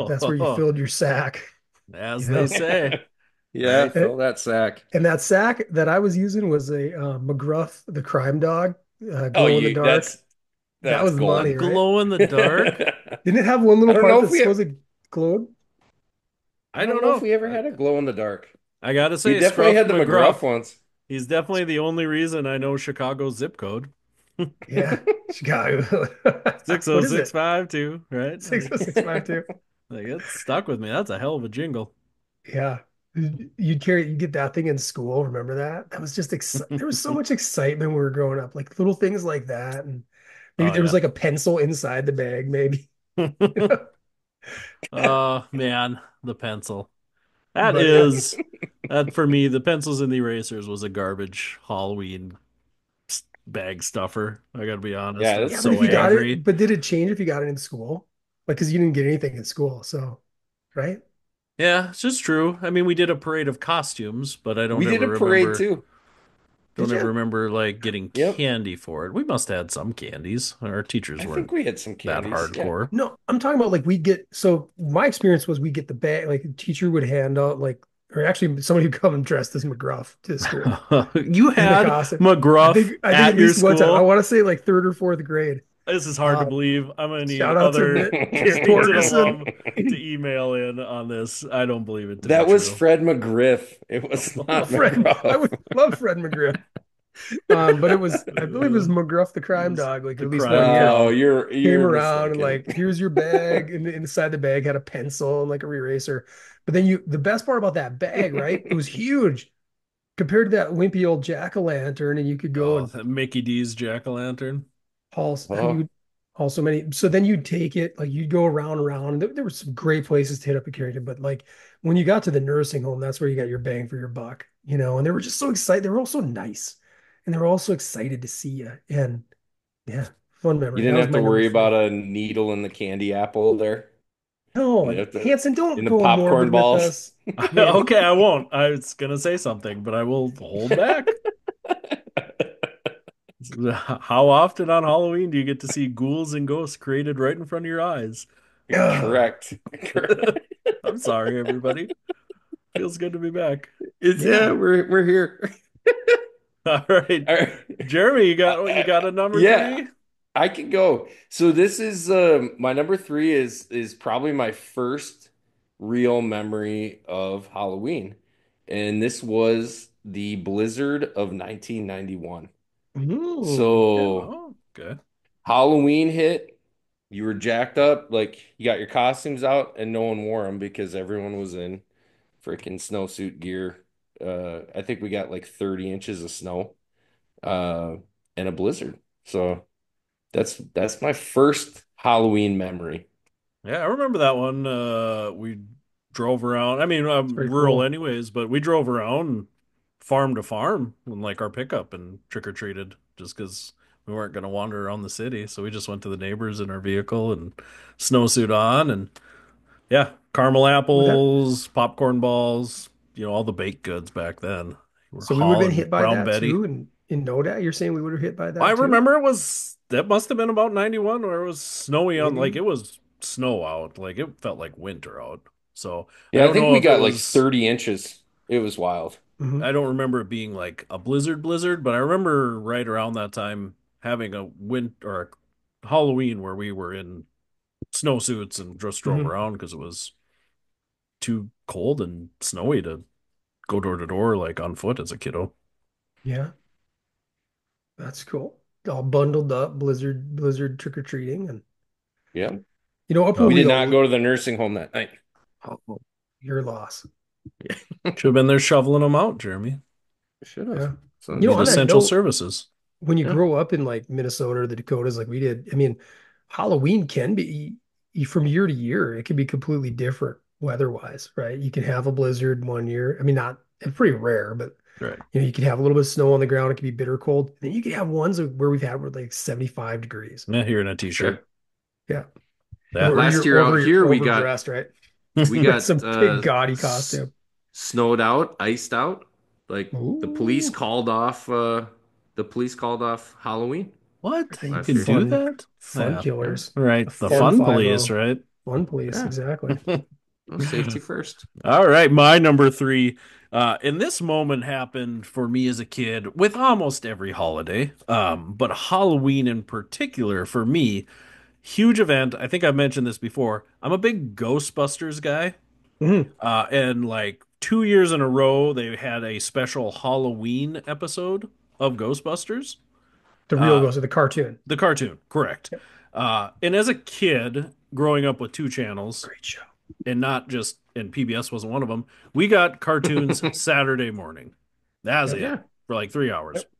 That's where you filled your sack, you As they know. say, Yeah, right? And, fill that sack. and that sack that I was using was a McGruff, the crime dog, Oh, glow in the dark. That that's was the A money, gold. right? glow in the dark? Didn't it have one I little don't part know that if we have, supposedly glowed? I I don't don't know if know. we ever had a glow in the dark. I gotta We say, definitely Scruff had the McGruff McGruff, ones. he's definitely the only reason I know Chicago's zip code. Yeah, Chicago. What is it? 60652, right? 60652. Like it's stuck with me. That's a hell of a jingle. Yeah. You get that thing in school. Remember that? That was just there was so much excitement when we were growing up, like little things like that. And maybe Oh there was yeah. like a pencil inside the bag, maybe. Oh man, the pencil. That But yeah, is that for me, the pencils and the erasers was a garbage Halloween bag stuffer. I gotta be honest. Yeah, I was yeah, but if so you got angry. it, but did it change if you got it in school? Like, because you didn't get anything in school, so right? Yeah, it's just true. I mean, we did a parade of costumes, but I we don't did ever a parade remember too. Did you? like getting Yep. candy for it. We must have had some candies. Our teachers I weren't think we had some that candies. Yeah. hardcore. No, I'm talking about like we get. So my experience was we get the bag. Like a teacher would hand out like, or actually somebody would come and dressed as McGruff to school You in the had costume. McGruff I think at at your least one time. I school. want to say like third or fourth grade. This is hard to Uh, believe. I'm gonna need Shout out to other Miss Carrington Torgerson. alum to email in on this. I don't believe it to be That was true. Fred McGriff. It was Well, not Fred, I McGruff. would love Fred McGriff. But I believe it was Uh, McGruff the it crime was dog. Like the at least one crime year Oh, dog. came you're around and mistaken. like, here's your bag, and inside the bag had a pencil and like a eraser. But then the best part about that bag, right? It was huge compared to that wimpy old jack-o'-lantern, and you could go Oh, and Mickey D's jack-o'-lantern. you Oh, would haul so many. So then you'd take it, like you'd go around and around. There were some great places to hit up a Carrington, but like when you got to the nursing home, that's where you got your bang for your buck, And they were just so excited. They were all so nice, and they were all so excited to see you. And yeah, fun you memory. That didn't was have my to number worry three. about a needle in the candy apple there. No, You and have to Hanson, don't in the go popcorn morbid with balls. us, man. Okay, I won't. I was gonna say something, but I will hold back. How often on Halloween do you get to see ghouls and ghosts created right in front of your eyes? Ugh, Correct. Correct. I'm sorry, everybody. Feels good to be back. It's yeah, yeah. we're here. All right, All right. Jeremy, you got a number Yeah, three? I can go. So this is my number three is probably my first real memory of Halloween. And this was the blizzard of 1991. Ooh. Yeah. So Oh, okay. Halloween hit, you were jacked up, like you got your costumes out and no one wore them because everyone was in freaking snowsuit gear. I think we got like 30 inches of snow uh and a blizzard. So that's my first Halloween memory. Yeah, I remember that one. We drove around. I mean, It's very rural cool. anyways, but we drove around farm to farm in like our pickup and trick or treated just because we weren't going to wander around the city. So we just went to the neighbors in our vehicle and snowsuit on and Yeah, caramel With that, apples, popcorn balls, all the baked goods back then. You were so we would have been hauling hit by Brown that Betty. too, and in NODA, you're saying we would have hit by I that too? remember that must have been about 91 where it was snowy like Maybe. it was snow out. Like it felt like winter out. So I Yeah, I don't think know we if it got like was, 30 inches. It was wild. Hmm. I don't remember it being like a blizzard, but I remember right around that time having a winter or a Halloween where we were in snowsuits and just drove Hmm. around because it was too cold and snowy to go door to door like on foot as a kiddo. Yeah, that's cool. All bundled up, blizzard trick or treating, and Yeah. up where We Yep. we did not go. go to the nursing home that night. Oh, your loss. Should have been there shoveling them out, Jeremy. Should have. Yeah. So Need On that essential note, services. when you yeah, grow up in like Minnesota or the Dakotas, like we did, I mean, Halloween can be from year to year, it can be completely different weather-wise, right? You can have a blizzard one year. I mean, not it's pretty rare, but Right. you can have a little bit of snow on the ground. It can be bitter cold. Then you can have ones where we've had where like 75 degrees. Yeah, here in a for t-shirt. sure. Yeah. That Last You're year out here overdressed, right? we With got some big gaudy costume. snowed out, iced out. Like Ooh, the police called off Halloween what? You last can year. do fun, that? fun Yeah. Yeah. killers. A Right. The fun fun 5-0. police, right? Fun police, Yeah. exactly. No, safety first. All right, my number three. And this moment happened for me as a kid with almost every holiday, but Halloween in particular for me, huge event. I think I've mentioned this before. I'm a big Ghostbusters guy, Mhm. and like 2 years in a row, they had a special Halloween episode of Ghostbusters. The real Uh, ghost of the cartoon. the cartoon, correct. Yep. And as a kid, growing up with two channels, Great show. and not just and PBS wasn't one of them. We got cartoons Saturday morning. That's Yep. it Yeah. for like 3 hours. Yep.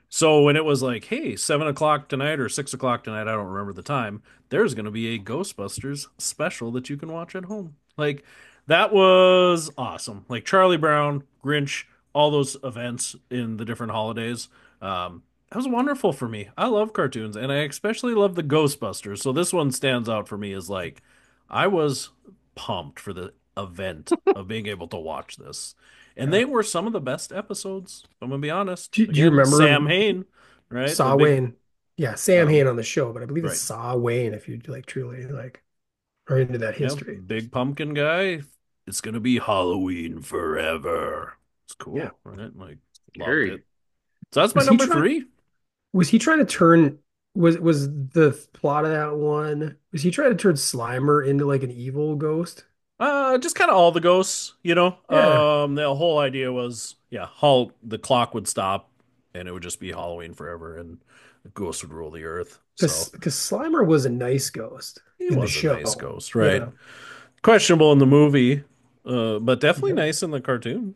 So when it was like, hey, 7 o'clock tonight or 6 o'clock tonight, I don't remember the time, there's going to be a Ghostbusters special that you can watch at home. Like, that was awesome. Like Charlie Brown, Grinch, all those events in the different holidays. That was wonderful for me. I love cartoons and I especially love the Ghostbusters. So this one stands out for me as like, I was pumped for the event of being able to watch this. And Yeah. they were some of the best episodes. I'm gonna be honest. Do you Again, remember Sam Hain, right? The Saw big, Wayne? Yeah, Sam um, Hain on the show, but I believe it's right, Saw Wayne if you like truly like are into that yeah, history. big pumpkin guy. It's gonna be Halloween forever. It's Yeah. cool, right? Like, loved it. Scary. So that's my Was he number trying three. was he trying to turn was the plot of that one? Was he trying to turn Slimer into like an evil ghost? Just kind of all the ghosts. Yeah. The whole idea was, yeah, Hall the clock would stop and it would just be Halloween forever and the ghosts would rule the earth. So Because Slimer was a nice ghost he in the was a nice show. ghost, right? Yeah. Questionable in the movie, but definitely Yep. nice in the cartoon.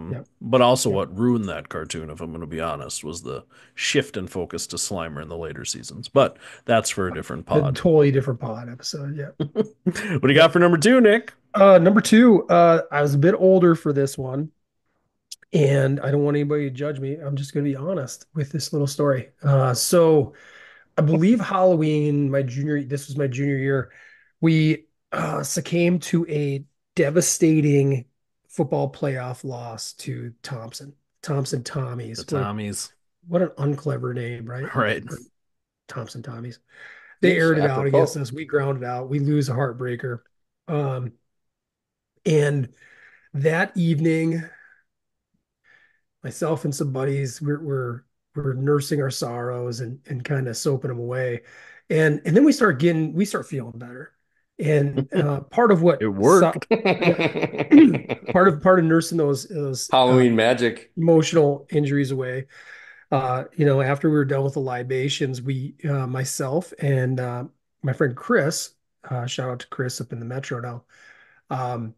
Yep. But also Yep. what ruined that cartoon, if I'm going to be honest, was the shift in focus to Slimer in the later seasons. But that's for a different A pod. totally different pod episode. Yeah. What do you got Yep. for number two, Nick? Number two, I was a bit older for this one, and I don't want anybody to judge me. I'm just going to be honest with this little story. So I believe Halloween, this was my junior year, we succumbed to a devastating football playoff loss to Thompson The Tommies. Tommies. What an unclever name, right? Right. Or Thompson Tommies. They Yes, aired it out against apropos. us. We grounded out. We lose a heartbreaker. Um, and that evening, myself and some buddies, we're nursing our sorrows and kind of soaping them away. And then we start feeling better. And part of It what worked. yeah, part of nursing those Halloween magic. emotional injuries away. After we were done with the libations, we myself and my friend Chris, shout out to Chris up in the metro now.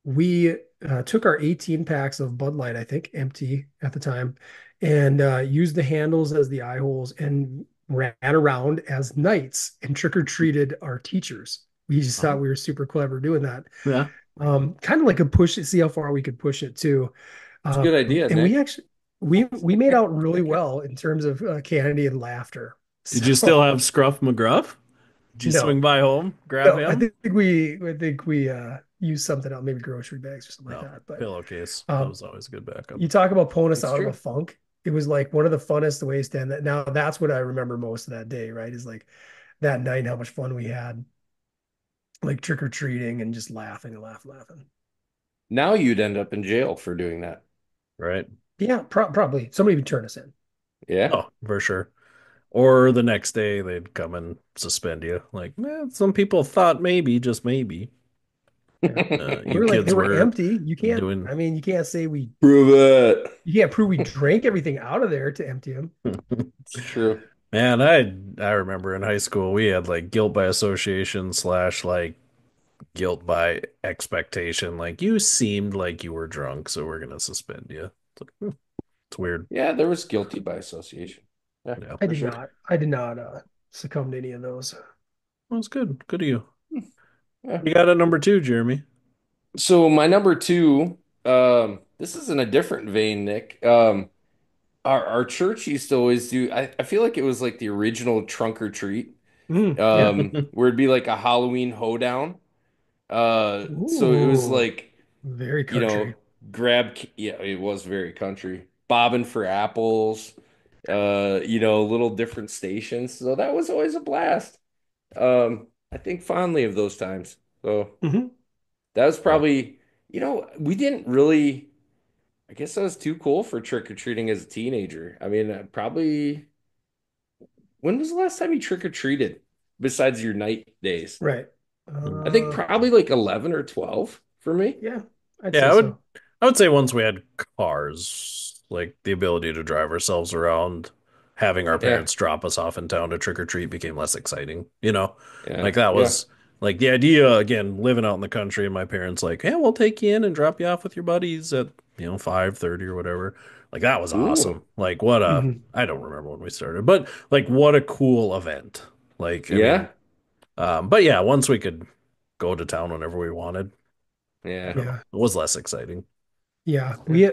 We took our 18 packs of Bud Light, I think, empty at the time, and used the handles as the eye holes and ran around as knights and trick-or-treated our teachers. We just thought Oh, we were super clever doing that. yeah. Kind of like a push it, see how far we could push it too. It's a good idea, And we Nick. actually we made out really well in terms of candy and laughter. Did you still So have Scruff McGruff? Did you swing No, by home, grab no, him? I think we used something else, maybe grocery bags or something like No, that. But pillowcase. That um, was always a good backup. you talk about pulling us It's out of a true. funk. It was like one of the funnest ways to end that. Now that's what I remember most of that day, right? Is like that night and how much fun we had, like trick or treating and just laughing and laughing. Now you'd end up in jail for doing that. Right? Yeah, probably somebody would turn us in. Yeah. Oh, for sure. Or the next day they'd come and suspend you. Like, some people thought maybe, just maybe, Yeah, we you were like they kids were were empty. You can't. doing. I mean, you can't say we. Prove it. You can't prove we drank everything out of there to empty them. It's true. Man, I remember in high school we had like guilt by association slash like guilt by expectation. Like you seemed like you were drunk, so we're gonna suspend you. It's weird. Yeah, there was guilty by association. Yeah, Yeah, I for did sure. not. I did not succumb to any of those. well, it's good. Good of you. Yeah. You got a number two, Jeremy. So my number two, this is in a different vein, Nick. Our church used to always do, I feel like it was like the original trunk or treat. Yeah. Where it'd be like a Halloween hoedown. So it was Ooh, like, very you country. know, yeah, it was very country. Bobbing for apples, little different stations. So that was always a blast. I think fondly of those times. So Hmm. that was Yeah. probably, we didn't really, I guess I was too cool for trick or treating as a teenager. I mean, probably, when was the last time you trick or treated besides your night days? Right. I think Uh, probably like 11 or 12 for me. yeah, I'd Yeah, say so. I would say once we had cars, like the ability to drive ourselves around, having our Yeah, parents drop us off in town to trick or treat became less exciting, you know? yeah, Like that yeah. was like the idea again, living out in the country and my parents like, "Yeah, we'll take you in and drop you off with your buddies at, 5:30 or whatever." Like that was Ooh, awesome. Like what a Hmm. I don't remember when we started, but like what a cool event. Like I mean, yeah, but yeah, once we could go to town whenever we wanted, I yeah, don't know. Yeah. It was less exciting. Yeah. yeah.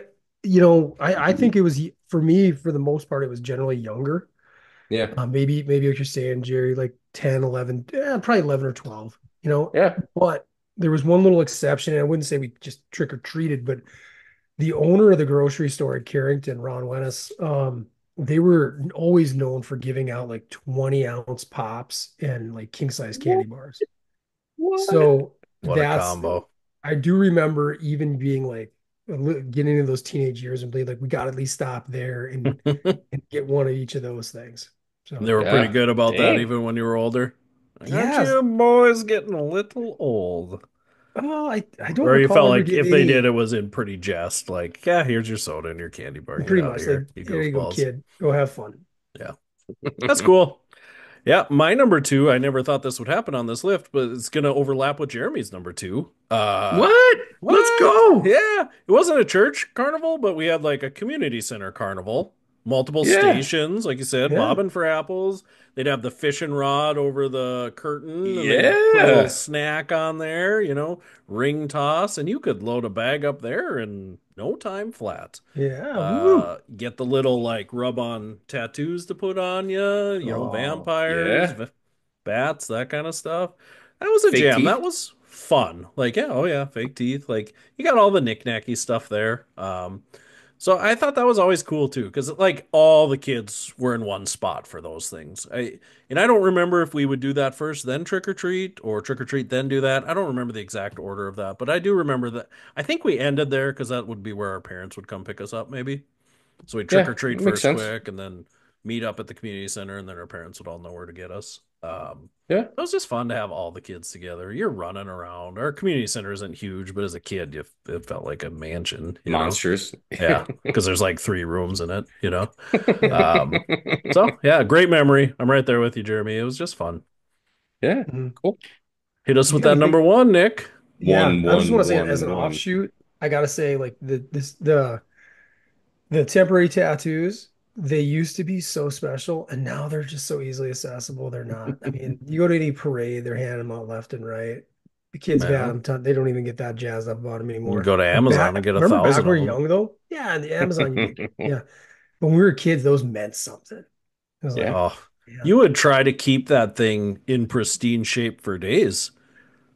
I think it was for me, for the most part, it was generally younger. Yeah, Maybe what you're saying, Jerry, like 10, 11, probably 11 or 12, yeah. but there was one little exception, and I wouldn't say we just trick or treated, but the owner of the grocery store at Carrington, Ron Wennis, they were always known for giving out like 20-ounce pops and like king size candy What? bars. What? So What a that's, combo. I do remember even being like, getting into those teenage years and being like, we got to at least stop there and get one of each of those things. They So, were pretty Yeah. good about that Dang. even when you were older. Like, aren't yes. you boys getting a little old? Oh, I don't Or you recall felt ever like getting if they did, any, it was in pretty jest. Like, yeah, here's your soda and your candy bar. Get pretty out of much like, here, you there you go, goofballs. kid, go have fun. Yeah, that's cool. Yeah, my number two, I never thought this would happen on this lift, but it's gonna overlap with Jeremy's number two. What? Let's What? go. Yeah, it wasn't a church carnival, but we had like a community center carnival, multiple Yeah. stations, like you said, Yeah. bobbing for apples. They'd have the fishing rod over the curtain, and they'd put a little Yeah. snack on there, ring toss, and you could load a bag up there in no time flat. Yeah. Woo. Get the little like rub on tattoos to put on you, Oh, vampires, Yeah. bats, that kind of stuff. That was a Fake jam. That teeth. was fun. Like, yeah, oh yeah, fake teeth. Like, you got all the knick-knacky stuff there. So I thought that was always cool too, because like all the kids were in one spot for those things. I don't remember if we would do that first, then trick or treat, or trick or treat, then do that. I don't remember the exact order of that, but I do remember that. I think we ended there because that would be where our parents would come pick us up, maybe. So we'd trick Yeah. or treat Makes first sense. quick and then meet up at the community center, and then our parents would all know where to get us. Yeah. It was just fun to have all the kids together. You're running around. Our community center isn't huge, but as a kid, it felt like a mansion. Monsters. Yeah, because there's like 3 rooms in it. yeah. Um, so yeah, great memory. I'm right there with you, Jeremy. It was just fun. Yeah. Mhm. Cool. Hit us You with got that me number think. one, Nick. Yeah, One, I just want one, to say as one, an one. offshoot, I gotta say like the temporary tattoos, they used to be so special and now they're just so easily accessible. They're not. I mean, you go to any parade, they're handing them out left and right. The kids have had Yeah, them they don't even get that jazzed up about them you can anymore. go to But Amazon and back, get a remember back thousand when of we were them. young though? Yeah, on the Amazon you get, yeah. When we were kids, those meant something. It was like, Yeah. Oh. Yeah. You would try to keep that thing in pristine shape for days.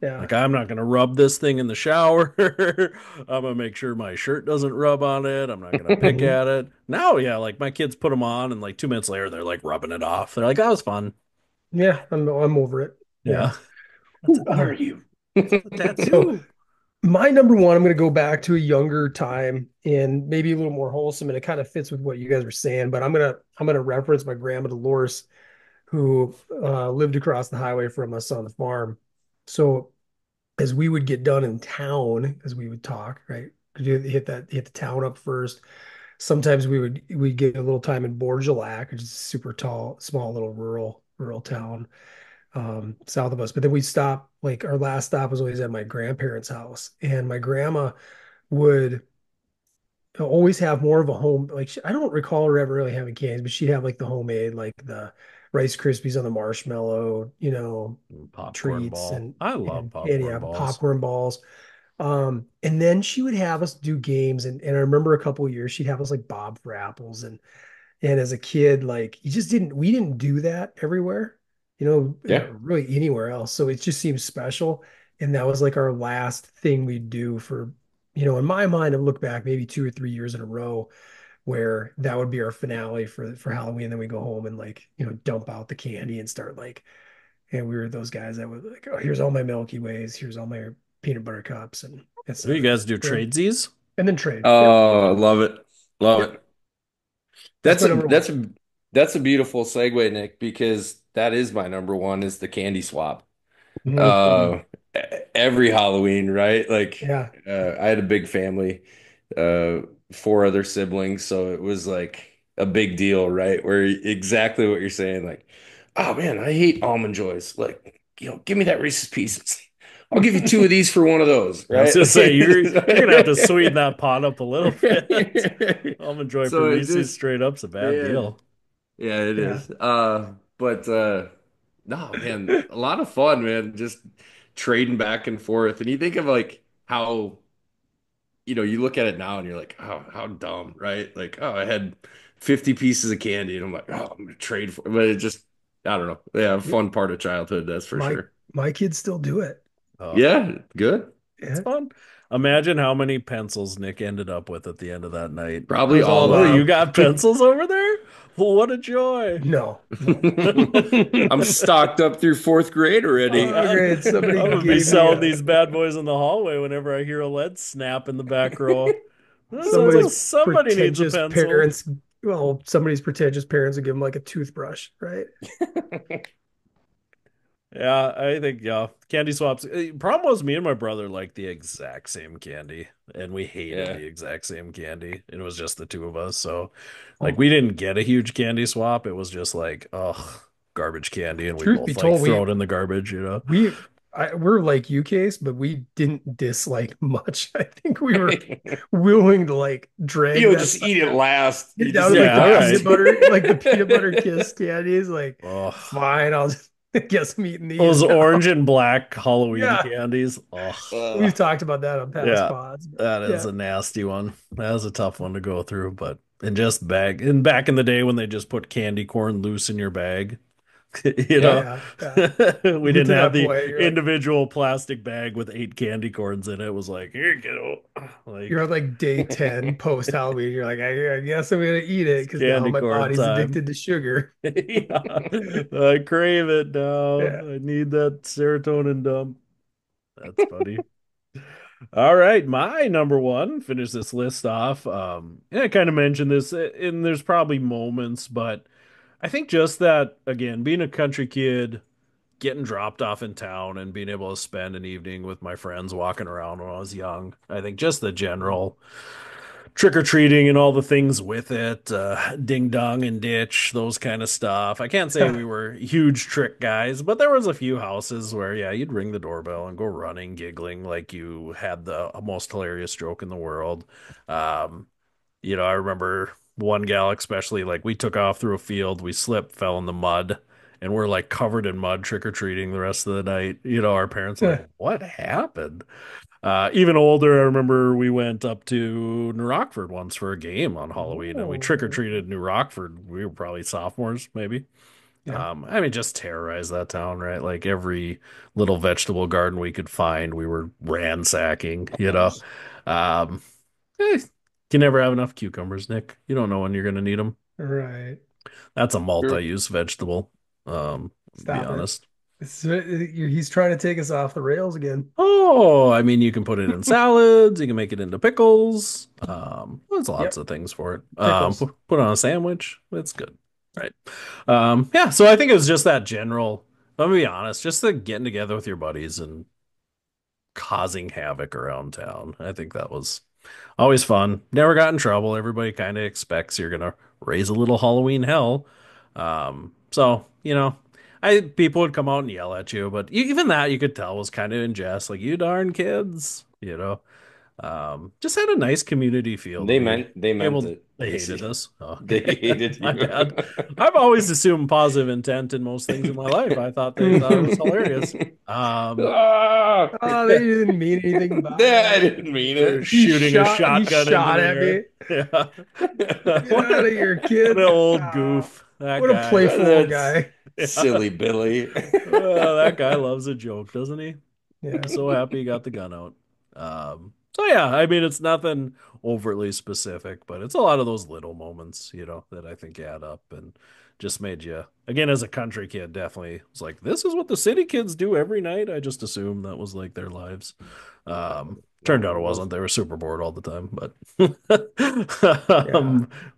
Yeah. Like, I'm not going to rub this thing in the shower. I'm going to make sure my shirt doesn't rub on it. I'm not going to pick Mhm. at it. Now, yeah, like my kids put them on, and like 2 minutes later, they're like rubbing it off. They're like, that was fun. Yeah, I'm over it. Yeah. Yeah. That's it. Who are you? A So tattoo. my number one, I'm going to go back to a younger time and maybe a little more wholesome, and it kind of fits with what you guys were saying. But I'm gonna reference my grandma Dolores, who lived across the highway from us on the farm. So as we would get done in town, as we would talk, right? Hit the town up first. Sometimes we'd get a little time in Borgelac, which is a super tall, small little rural town south of us. But then we stop, like our last stop was always at my grandparents' house, and my grandma would always have more of a home. Like I don't recall her ever really having candies, but she'd have like the homemade, like the Rice Krispies on the marshmallow, Popcorn treats ball. and I love and candy, popcorn yeah, balls. popcorn balls. And then she would have us do games, and I remember a couple of years she'd have us like bob for apples, and as a kid, like you just didn't we didn't do that everywhere, Yeah. really anywhere else. So it just seems special. And that was like our last thing we'd do for, in my mind, I've looked back maybe 2 or 3 years in a row where that would be our finale for Halloween. Then we go home and like, dump out the candy and start like, and we were those guys that would like, oh, here's all my Milky Ways, here's all my peanut butter cups and Do you etc. guys do And tradesies? and then trade. Yep. Oh, love it. Love Yep. it. That's That's my a number one. that's a that's a beautiful segue, Nick, because that is my number one is the candy swap. Mhm. Uh every Halloween, right? Like Yeah. I had a big family, uh four other siblings, so it was like a big deal, right? Where exactly what you're saying, like, oh man, I hate almond joys. Like, give me that Reese's Pieces. I'll give you two of these for one of those, I was right? gonna say you're gonna have to sweeten that pot up a little bit. Almond Joy for So it Reese's just, straight up's a bad man, deal. yeah, it Yeah. is. But no, man, a lot of fun, man. Just trading back and forth. And you think of like how, you look at it now and you're like, oh, how dumb, right? Like, oh, I had 50 pieces of candy and I'm like, oh, I'm gonna trade for, but it just, I don't know. Yeah, Yep. fun part of childhood, that's for My sure. my kids still do it. Oh, Yeah, good. it's Yeah. fun. Imagine how many pencils Nick ended up with at the end of that night. Probably There's all all Oh, of you the got pencils over there? Well, what a joy. no, no. them. I'm stocked up through fourth grade Oh already. Oh, God, great. Somebody I'm gonna be gave me selling a these bad boys in the hallway whenever I hear a lead snap in the back row. That sounds like somebody's somebody needs a pretentious pencil. parents. Well, somebody's pretentious parents would give them like a toothbrush, right? Yeah, I think yeah, candy swaps. Problem was me and my brother liked the exact same candy, and we hated Yeah. the exact same candy. It was just the two of us, so like Oh, we didn't get a huge candy swap. It was just like, oh, garbage candy, and we truth be both like told, throw it in the garbage. we we're like you, Case, but we didn't dislike much. I think we were willing to like drag that Just stuff eat it last. You get just down to eat like Yeah, the all last. peanut right. butter, like the peanut butter kiss candies. Like, Oh, fine, I'll just guess I'm eating those these now. orange and black Halloween Yeah, candies. Oh, we've Uh, talked about that on past yeah, pods. But that is yeah, a nasty one. That was a tough one to go through, but and just back in the day when they just put candy corn loose in your bag. You yeah. know, yeah, yeah. we You get didn't to have that the point, you're like, individual plastic bag with 8 candy corns in it. It was like, here you go. you're Like, on like day 10 post Halloween. You're like, I guess I'm gonna eat it it's because now candy my corn body's time. addicted to sugar. Yeah, I crave it now. Yeah. I need that serotonin dump. That's funny. All right, my number one, finish this list off. Yeah, I kind of mentioned this, and there's probably moments, but I think just that, again, being a country kid, getting dropped off in town and being able to spend an evening with my friends walking around when I was young. I think just the general trick or treating and all the things with it, ding dong and ditch, those kind of stuff. I can't say we were huge trick guys, but there was a few houses where, yeah, you'd ring the doorbell and go running, giggling like you had the most hilarious joke in the world. Um, I remember one gal, especially, like we took off through a field, we slipped, fell in the mud, and we're like covered in mud trick or treating the rest of the night. Our parents like, what happened? Even older, I remember we went up to New Rockford once for a game on Halloween, and we trick or Oh, treated New Rockford. We were probably sophomores, maybe. Yeah. I mean, just terrorize that town, right? Like every little vegetable garden we could find, we were ransacking, you know. Um, eh, you never have enough cucumbers, Nick. You don't know when you're going to need them. Right. That's a True. multi-use vegetable, to be Stop it. honest. He's trying to take us off the rails again. Oh, I mean, you can put it in salads, you can make it into pickles. There's lots Yep. of things for it. Pickles. Put it on a sandwich. It's good. Right. Yeah, so I think it was just that general, let me be honest, just the getting together with your buddies and causing havoc around town. I think that was always fun. Never got in trouble. Everybody kind of expects you're gonna raise a little Halloween hell. So, I people would come out and yell at you, but even that you could tell was kind of in jest, like you darn kids. Just had a nice community feel to be They meant able. it, They hated Casey. us. Oh, They okay, hated my you. bad. I've always assumed positive intent in most things in my life. I thought they thought it was hilarious. Um, Ah! Oh, they didn't mean anything by I it. didn't mean they're it. shooting a He shotgun into shot the at me. air. Yeah. Get out of here, What an kid. old Ah, goof. That what a guy. playful That's guy. Yeah. silly Billy. That guy loves a joke, doesn't he? Yeah. He's so happy he got the gun out. So yeah, I mean it's nothing overly specific, but it's a lot of those little moments, that I think add up and just made you again as a country kid, definitely was like, this is what the city kids do every night. I just assumed that was like their lives. No, Turned out it most wasn't. They were super bored all the time, but Yeah.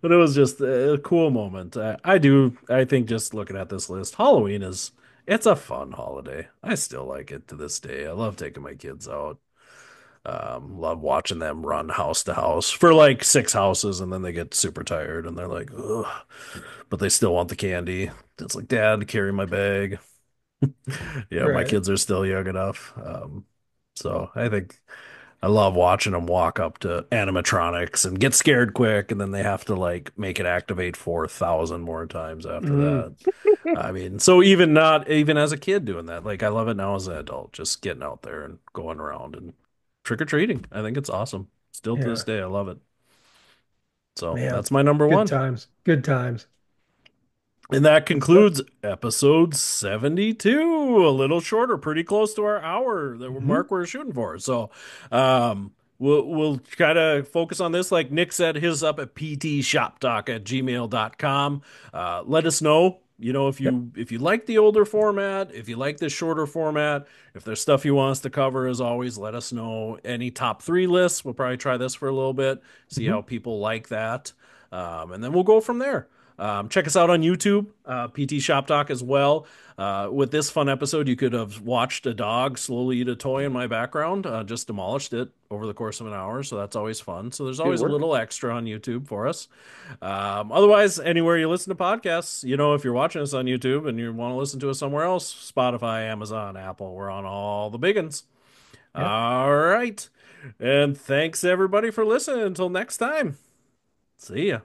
but it was just a cool moment. I think just looking at this list, Halloween it's a fun holiday. I still like it to this day. I love taking my kids out. Love watching them run house to house for like six houses, and then they get super tired and they're like, ugh, but they still want the candy. It's like, Dad, carry my bag. Yeah, my Right. kids are still young enough. So I think I love watching them walk up to animatronics and get scared quick, and then they have to like make it activate 4,000 more times after Mm. that. I mean, so even not even as a kid doing that, like I love it now as an adult, just getting out there and going around and trick or treating. I think it's awesome. Still to this Yeah. day, I love it. So Man. that's my number Good one. times. Good times. And that Good stuff. concludes episode 72. A little shorter, pretty close to our hour that Hmm. mark we're shooting for. So, we'll kind of focus on this. Like Nick said, his up at ptshoptalk@gmail.com. Let us know, if Yep. you like the older format, if you like the shorter format, if there's stuff you want us to cover, as always, let us know. Any top three lists, we'll probably try this for a little bit, see Hmm. how people like that. And then we'll go from there. Check us out on YouTube, PT Shop Talk as well. With this fun episode, you could have watched a dog slowly eat a toy in my background, just demolished it over the course of an hour. So that's always fun. So there's good always a work. little extra on YouTube for us. Otherwise, anywhere you listen to podcasts, if you're watching us on YouTube and you want to listen to us somewhere else, Spotify, Amazon, Apple, we're on all the big ones. Yep. All right. And thanks everybody for listening. Until next time, see ya.